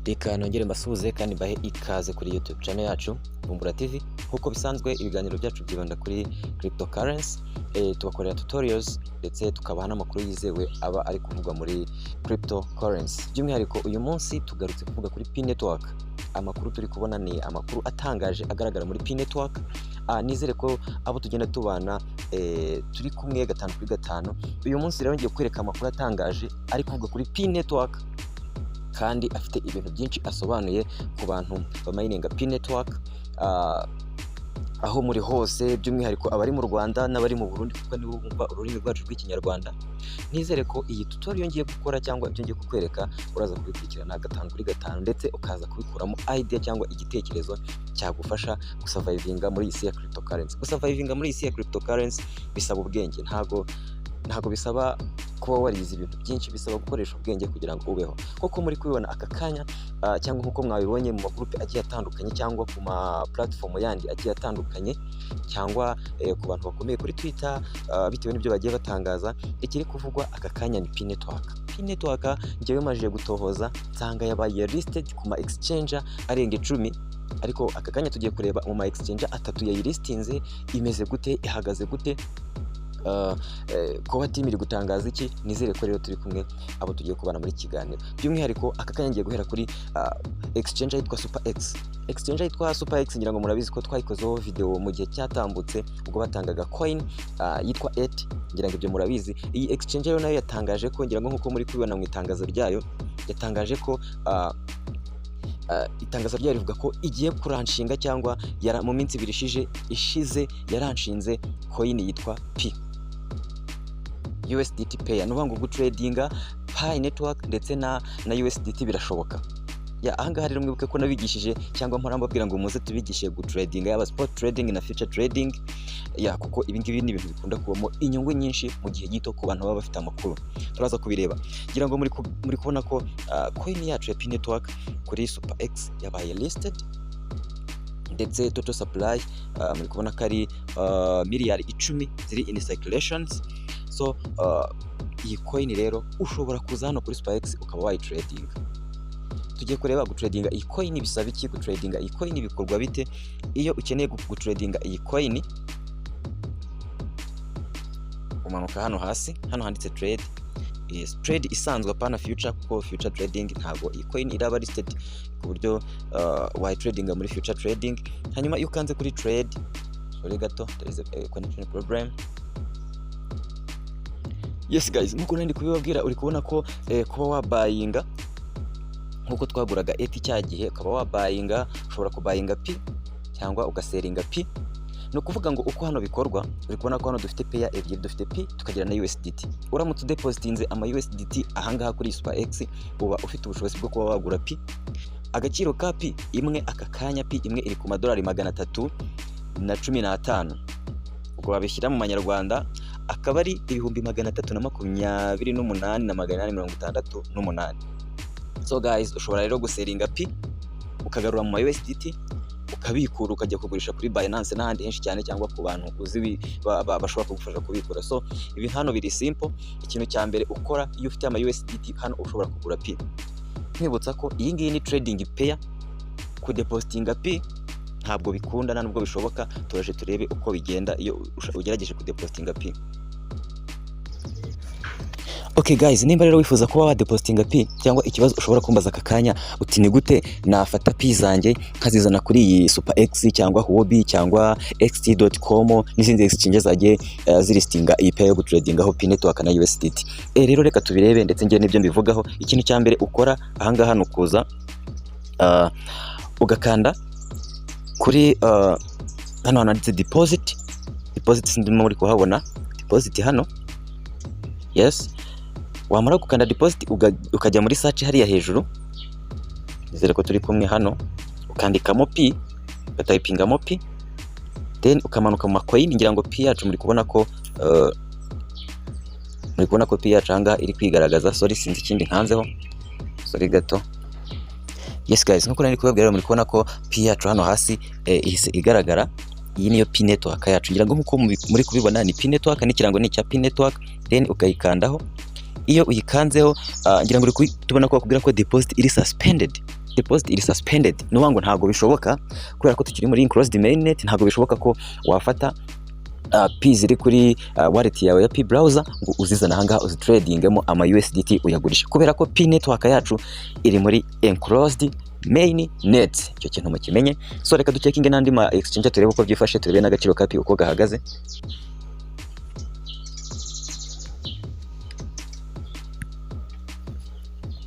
Reka nongere mbasuhuze kandi mbahe ikaze kuri YouTube channel yacu Vumbura TV. Nkuko bisanzwe ibiganiro byacu byibanda kuri cryptocurrency, tubakorera tutorials ndetse tukabaha n'amakuru yizewe aba ari kuvugwa muri cryptocurrency. By'umwihariko uyu munsi tugarutse kuvuga kuri Pi network. Amakuru turi kubona ni amakuru atangaje agaragara muri Pi network. Nizere ko abo tugenda tubana turi kumwe gatanu kuri gatanu. Uyu munsi rero ngiye kwereka amakuru atangaje ari kuvuga kuri Pi network, kandi afite ibintu byinshi asobanuye ku bantu bamayininga Pi network aho muri hose, by'umwihariko abari mu Rwanda n'abari mu Burundi kuko nibo bumva ururimi rwacu rw'ikinyarwanda. Nizere ko iyi tutorial ngiye gukora cyangwa ibyo ngiye kukwereka uraza kubikurikirana gatanu kuri gatanu, ndetse ukaza kubikuramo idea cyangwa igitekerezo cyagufasha gusurvivinga muri isi ya cryptocurrency. Gusurvivinga muri isi ya cryptocurrency bisaba ubwenge, ntago bisaba kuba warize ibintu byinshi, bisaba gukoresha ubwenge kugira ngo ubeho. Kuko muri kubibona aka kanya cyangwa nkuko mwabibonye mu magroupe agiye atandukanye cyangwa ku ma platform yandi agiye atandukanye cyangwa ku bantu bakomeye kuri Twitter, bitewe n'ibyo bagiye batangaza, ikiri kuvugwa aka kanya ni Pi network. Pi network njyewe majije gutohoza nsanga yabaye listed ku ma exchange arenga 10, ariko aka kanya tugiye kureba mu ma exchange atatu yayilistinze imeze gute, ihagaze gute, kuba team iri gutangaza iki. Nizere ko rero turi kumwe abo tugiye kubana muri kiganiro. By'umwihariko aka kanya ngiye guhera kuri exchange yitwa Super X. Exchange yitwa Super X ngira ngo murabizi ko twayikozeho video mu gihe cyatambutse ubwo batangaga coin yitwa 8, ngira ngo ibyo murabizi. Iyi exchange rero nayo yatangaje ko, ngira ngo nkuko muri kubibona mu itangazo ryayo, yatangaje ko itangazo ryayo rivuga ko igiye kuranshinga cyangwa mu minsi 2 ishize yaranshinze coin yitwa Pi USDT pair. Nuvuga ngo gutradinga Pi network ndetse na USDT birashoboka. Ahangaha rero mwibuke ko nabigishije cyangwa mpora mbabwira ngo muze tubigishe gutradinga, yaba spot trading na future trading, kuko ibi ngibi ni ibintu bikunda kubamo inyungu nyinshi mu gihe gito ku bantu baba bafite amakuru. Turaza kubireba. Ngira ngo muri kubona ko coin yacu ya Pi network kuri Super X yabaye listed, ndetse total supply muri kubona ko ari miliyari 10 ziri in circulations. So iyi coin rero ushobora kuza hano kuri Super X ukaba wayitradinga. Tugiye kureba gutradinga iyi coin bisaba iki, gutradinga iyi coin bikorwa bite. Iyo ukeneye gutradinga iyi coin, umanuka hano hasi, hano handitse trade. Yes, trade isanzwe apana future, kuko future trading ntabwo iyi coin iraba listed ku buryo wayitradinga muri future trading. Hanyuma iyo ukanze kuri trade, sorry gato, there is a connection problem. Yes guys, nkuko ndi kubibabwira, uri kubona ko kuba wabayinga nkuko twaguraga 8 cyagihe, ukaba wabayinga, ushobora kubayinga Pi cyangwa ugaseringa Pi. No kuvuga ngo uko hano bikorwa, uri kubona ko hano dufite pair ebyiri, dufite Pi tukagira na USDT. Uramutse depositinze ama USDT ahangaha kuri Super X, uba ufite ubushobozi bwo kuba wagura Pi. Agaciro ka Pi imwe aka kanya, Pi imwe iri ku madolari 315. Ubwo babishyira mu manyarwanda akaba ari 328,868. So guys, ushobora rero guseringa Pi ukagarura mu USDT, ukabikura ukajya kugurisha kuri Binance n'ahandi henshi cyane, cyangwa ku bantu uzi bashobora kugufasha kubikura. So ibi hano biri simple. Ikintu cya mbere ukora iyo ufite ama USDT hano ushobora kugura Pi. Nkibutsa ko iyi ngiyi ni trading pair. Kudepositinga Pi ntabwo bikunda, nubwo bishoboka. Turaje turebe uko bigenda iyo ugerageje kudepositinga Pi. Okay guys, nimba rero wifuza kuba wadepositinga Pi, cyangwa ikibazo ushobora kumbaza aka kanya uti ni gute nafata Pi zanjye nkazizana kuri iyi Super X cyangwa Huobi cyangwa xt.com n'izindi exchange zagiye zilistinga iyi pair yo gutradingaho Pi network na USDT. Rero reka tubirebe ndetse ngiye n'ibyo mbivugaho. Ikintu cya mbere ukora ahangaha nukuza ugakanda kuri hano handitse deposit. Ndimo muri kuhabona deposit hano. Yes, wamara gukanda deposit ukajya muri search hariya hejuru. Nizere ko turi kumwe hano. Ukandikamo Pi, ugatayipingamo Pi, then ukamanuka mu coin. Ngira ngo Pi yacu muri kubona ko Pi yacu anga iri kwigaragaza. Sorry, sinzi ikindi nkanzeho, sorry gato. Yes guys, nkuko nari kubabwira, muri kubona ko Pi yacu hano hasi ihise igaragara. Iyi niyo Pi network yacu. Ngira ngo nkuko muri kubibona ni Pi network, n'ikirango ni cya Pi network. Then ukayikandaho. Iyo uyikanzeho ngira ngo tubona ko bakubwira ko deposit iri suspended. deposit iri suspended, no ngo ntago bishoboka kubera ko tukiri muri enclosed mainnet, ntago bishoboka ko wafata P ziri kuri wallet yawe ya P browser ngo uzizana ahangaha uzitradingemo ama USDT uyagurisha, kubera ko P network yacu iri muri enclosed mainnet. Icyo kintu mukimenye. So reka ducekinge n'andi ma exchange turebe uko byifashe, turebe n'agaciro ka P uko gahagaze.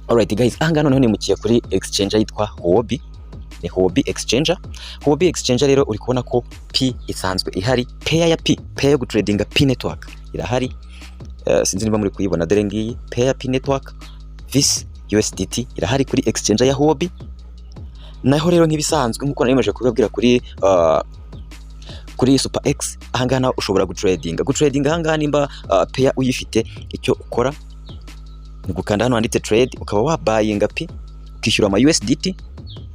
Alright guys, ahangaha noneho nimukiye kuri exchange yitwa Huobi. Ni Huobi exchange. Huobi exchange rero uri kubona ko P isanzwe ihari, pair ya P, pair yo gutradinga P network irahari. Sinzi niba muri kuyibona, dore ngiyi pair P network vis USDT irahari kuri exchange ya Huobi. Naho rero nk'ibisanzwe nkuko nayimaje kubabwira kuri Super X, ahangaha naho ushobora gutradinga ahangaha nimba pair uyifite, icyo ukora ni gukanda hano handitse trade, ukaba wabuyinga P ukishyura ama USDT,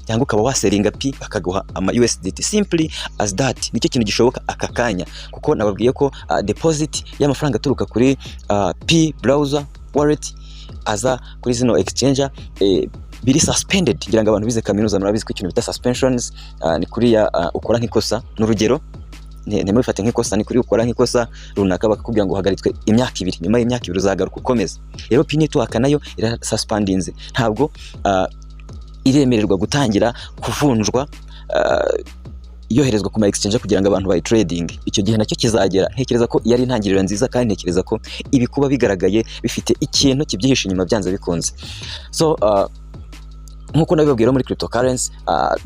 cyangwa ukaba waselinga P bakaguha ama USDT, simply as that. Nicyo kintu gishoboka aka kanya, kuko nababwiye ko deposit y'amafaranga aturuka kuri P browser wallet aza kuri zino exchange biri suspended. Ngira ngo abantu bize kaminuza murabizi ko ikintu bita suspensions ni kuri ukora nk'ikosa, n'urugero ntimubifate nk'ikosa, ni kuri ukora nk'ikosa runaka bakakubwira ngo uhagaritswe imyaka 2, nyuma y'imyaka 2 uzagaruka ukomeza. Rero P network nayo ira suspendinze, ntabwo iremererwa gutangira kuvunjwa yoherezwa ku ma exchange kugira ngo abantu bayi trading. Icyo gihe nacyo kizagera, ntekereza ko yari intangiriro nziza, kandi ntekereza ko ibi kuba bigaragaye bifite ikintu kibyihishe inyuma byanze bikunze. So nkuko nabibabwira muri cryptocurrency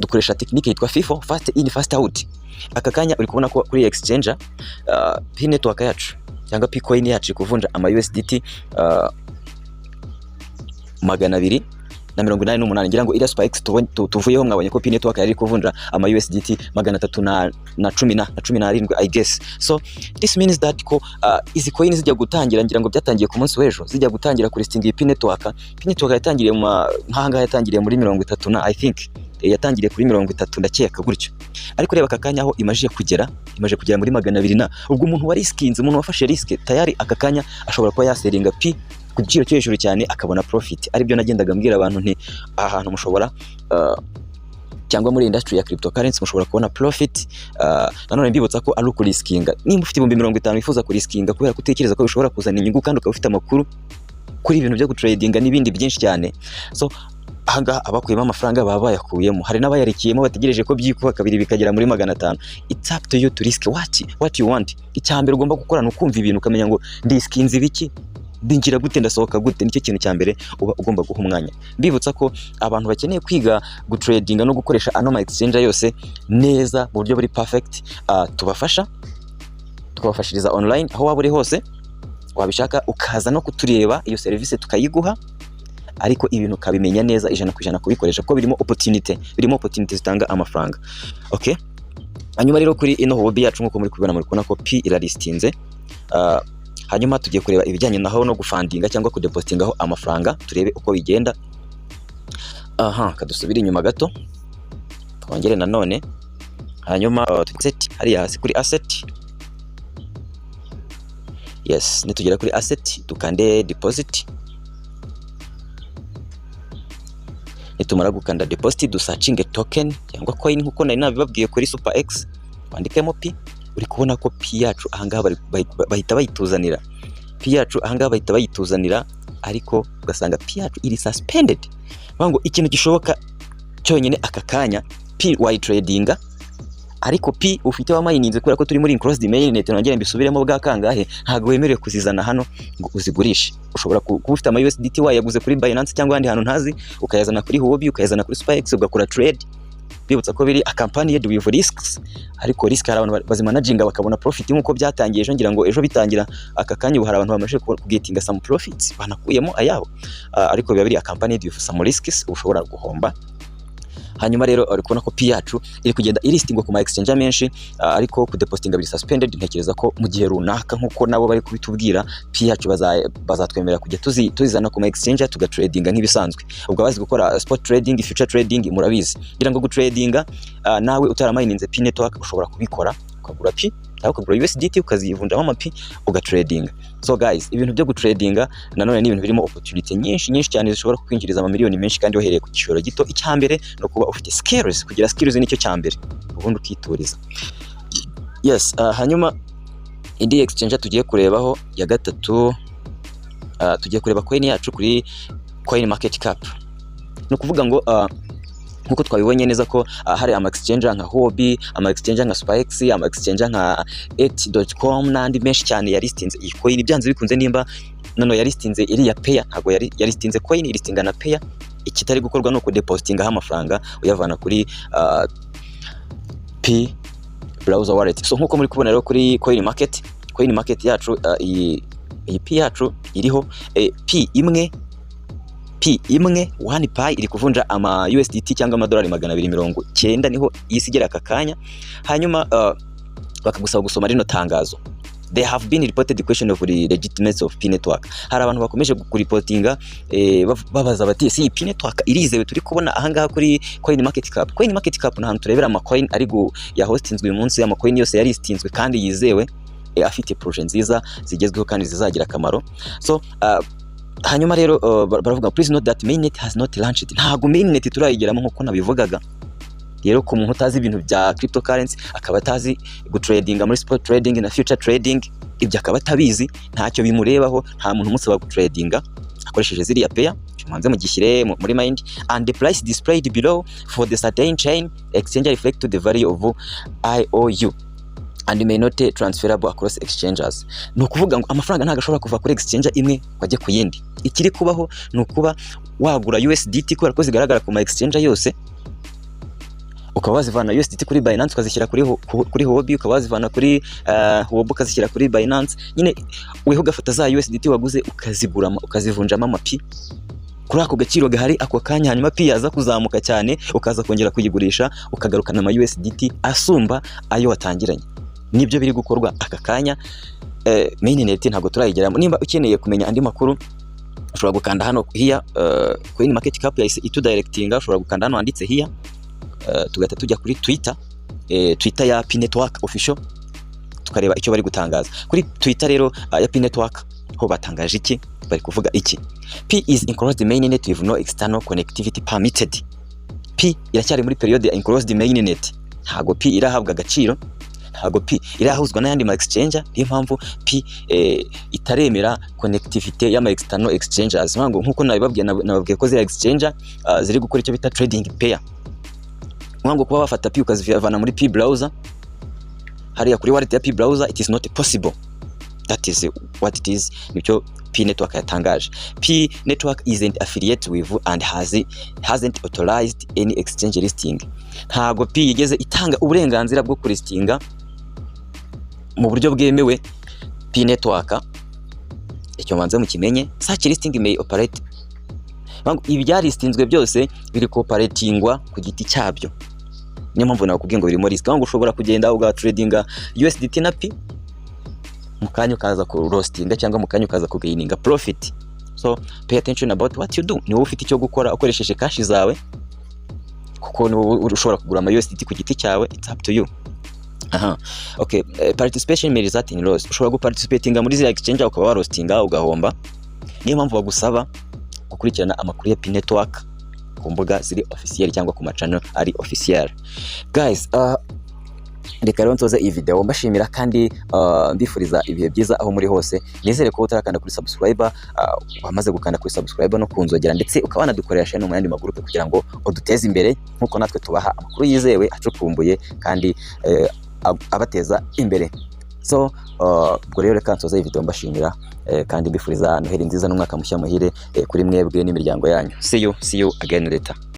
dukoresha technique yitwa FIFO, fast in fast out. Aka kanya uri kubona ko kuri exchange P network yacu cyangwa P coin yacu kuvunja ama USDT 288. Ngira ngo ira Super X tuvuyeho mwabonye ko P network yari kuvunja ama USDT 317 I guess. So this means that ko izi coin zijya gutangira, ngira ngo byatangiye ku munsi w'ejo, zijya gutangira kuri listing P network. P network yatangiriye nk'ahangaha, yatangiriye muri 30 I think, yatangiriye kuri 30 ndakeka gutyo. Ariko reba aka kanya aho imaje kugera muri 200 ubwo umuntu wari riskinze, umuntu wafashe risk tayari aka kanya ashobora kuba yaselinga P ku giciro cyo hejuru cyane akabona profit. Aribyo nagendaga mbwira abantu nti ahantu mushobora cyangwa muri industry ya cryptocurrency mushobora kubona profit. Nanone mbibutsa ko ari ukuriskinga. Nimba ufite 50 wifuza kuriskinga kubera kutekereza ko bishobora kuzana inyungu, kandi ukaba ufite amakuru kuri ibintu byo gutradinga n'ibindi byinshi cyane. So ahangaha abakuyemo amafaranga baba bayakuyemo, hari n'abayarikiyemo bategereje ko byikuba kabiri bikagera muri 500. It's up to you to risk what you want. Icyambere ugomba gukora no kumva ibintu, ukamenya ngo ndiskinze ibiki, ndinjira gute, ndasohoka gute. Nicyo kintu cyambere uba ugomba guha umwanya. Mbibutsa ko abantu bakeneye kwiga gutradinga no gukoresha ano exchange yose neza mu buryo buri perfect, tukabafashiriza online aho waba uri hose. Wabishaka ukaza no kutureba, iyo service tukayiguha, ariko ibintu kabimenya neza 100% kubikoresha ko birimo opportunity zitanga amafaranga. Okay, hanyuma rero kuri ino Huobi yacu nkuko muri kubibona, muri kubona ko P iralistinze. Hanyuma tugiye kureba ibijyanye naho no gufundinga cyangwa kudepositingaho amafaranga, turebe uko bigenda. Kadusubira inyuma gato twongere nanone, hanyuma set hariya hasi kuri asset. Yes, nitugera kuri asset dukande deposit. Nitumara gukanda deposit dusearching token cyangwa coin nkuko nari nabibabwiye kuri Super X, twandikemo P. Uri kubona ko P yacu ahangaha bahita bayituzanira. P yacu ahangaha bahita bayituzanira, ariko ugasanga P yacu iri suspended. Bango ikintu gishoboka cyonyine aka kanya P why tradinga, ariko P ufite wa mininze kubera ko turi muri enclosed mainnet. Nongere mbisubiremo bwa kangahe, ntago wemerewe kuzizana hano ngo uzigurishe. Ushobora kuba ufite ama USDT wayaguze kuri Binance cyangwa ahandi hantu ntazi, ukayazana kuri Huobi, ukayazana kuri Super X, ugakora trade. Bibutsa ko biri accompanied with risks, ariko risk hari abantu bazimanaginga bakabona profit nkuko byatangiye ejo. Ngira ngo ejo bitangira aka kanya ubu hari abantu bamaze kugetinga some profits banakuyemo ayabo, ariko biba biri accompanied with some risks, ushobora guhomba. Hanyuma rero uri kubona ko P yacu iri kugenda iristingwa ku ma exchange menshi, ariko kudepositinga biri suspended. Ntekereza ko mu gihe runaka nkuko nabo bari kubitubwira, P yacu bazatwemerera kujya tuzizana ku ma exchange tugatradinga nk'ibisanzwe. Ubwo bazi gukora spot trading, future trading murabizi. Ngira ngo gutradinga nawe utaramayininze P network ushobora kubikora, ukagura P aho kugura USDT ukazivunjamo amapi ugatradinga. So guys, ibintu byo gutradinga nanone ni ibintu birimo opportunity nyinshi cyane zishobora kukwinjiriza amamiliyoni menshi kandi wahereye ku gishoro gito. Icyambere no kuba ufite skills, kugira skills nicyo cyambere ubundi ukituriza. Yes, hanyuma indi exchange tugiye kurebaho ya gatatu, tugiye kureba coin yacu kuri coin market cap. No kuvuga ngo nkuko twabibonye neza ko hari ama exchange nka Huobi, ama exchange nka Spikex, ama exchange nka et.com n'andi menshi cyane yaristinze iyi coin byanze bikunze nimba none yaristinze iri ya pair, ntago yaristinze coin, iristinga na pair. Ikitari gukorwa no kudepositinga ha amafaranga uyavana kuri P browser wallet. So nkuko muri kubona rero kuri coin market yacu iyi P yacu iriho P imwe 1 pi iri kuvunja ama USDT cyangwa amadolari 290 niho yisigera aka kanya. Hanyuma bakagusaba gusoma rino tangazo. There have been reported the question of the legitimacy of P network. Hari abantu bakomeje kuripotinga babaza bati si P network irizewe turi kubona ahangaha kuri coin market cap. Coin market cap nahantu turebera ama coin ari ya hostinzwe uyu munsi, ama coin yose yaristinzwe kandi yizewe, afite project nziza zigezweho kandi zizagira akamaro. So hanyuma rero baravuga please note that mainnet has not launched. Ntago mainnet turayigeramo nkuko nabivugaga. Rero ku muntu utazi ibintu bya cryptocurrency akaba atazi gutradinga muri spot trading na future trading, ibyo akaba atabizi, ntacyo bimurebaho, nta muntu umusaba gutradinga akoresheje ziriya pair. Cyo mu gishyire muri mind, and the price displayed below for the certain chain exchange reflect to the value of IOU and may not transferable across exchanges. No kuvuga ngo amafaranga ntago ashobora kuva kuri exchange imwe kwajye ku yindi. Ikiri kubaho no kuba wagura USDT kubera ko zigaragara ku ma exchange yose, ukaba wazivana USDT kuri Binance ukazishyira kuri Huobi, ukaba wazivana kuri Huobi ukazishyira kuri Binance. Nyine weho gafata za USDT waguze ukazigurama ukazivunjamo amapi kuri ako gaciro gahari ako kanya, hanyuma pi yaza kuzamuka cyane ukaza kongera kuyigurisha ukagarukana ama USDT asumba ayo watangiranye. Nibyo biri gukorwa aka kanya. Mainnet ntago turayigeramo. Nimba ukeneye kumenya andi makuru ushobora gukanda hano hiya coin market cap yahise itudirectinga, ushobora gukanda hano handitse hiya, tugahita tujya kuri Twitter ya P network official tukareba icyo bari gutangaza. Kuri Twitter rero ya P network ho batangaje iki, bari kuvuga iki: P is enclosed mainnet with no external connectivity permitted. P iracyari muri period ya enclosed mainnet, ntago P irahabwa agaciro, ntago P irahuzwa n'ayandi ma exchange. Niyo mpamvu P itaremera connectivity y'ama external exchanges. Nkuko nababwiye ko ziri exchange ziri gukora icyo bita trading pair. Kuba bafata P ukazivana muri P browser hariya kuri wallet ya P browser, it is not possible. That is what it is. Nicyo P network yatangaje. P network isn't affiliated with and hasn't authorized any exchange listing. Ntago P yigeze itanga uburenganzira bwo kulistinga mu buryo bwemewe P network. Icyo manze mukimenye, such listing may operate. Ibi byaristinzwe byose biri cooperatingwa ku giti cyabyo. Niyo mpamvu nakubwiye ngo birimo risk. Ushobora kugenda ugatradinga USDT na P, mukanya ukaza ku roastinga cyangwa mukanya ukaza kugaininga profit. So pay attention about what you do. Ni wowe ufite icyo gukora ukoresheje cash zawe, kuko ni wowe ushobora kugura ama USDT ku giti cyawe. It's up to you. Okay, participation may result in loss. Ushobora guparticipatinga muri ziriya exchange ukaba warostinga ugahomba. Niyo mpamvu bagusaba gukurikirana amakuru ya P network ku mbuga ziri officiel cyangwa ku channel ari officiel. Guys, reka rero nsoze iyi video mbashimira kandi mbifuriza ibihe byiza aho muri hose. Nizere ko utarakanda kuri subscriber, wamaze gukanda kuri subscriber no kunzogera, ndetse ukabana dukoresha no mu yandi magroupe kugira ngo uduteze imbere nkuko natwe tubaha amakuru yizewe acukumbuye kandi abateza imbere. So ubwo rero reka nsoze iyi video mbashimira kandi mbifuriza noheri nziza n'umwaka mushya muhire kuri mwebwe n'imiryango yanyu. See you again later.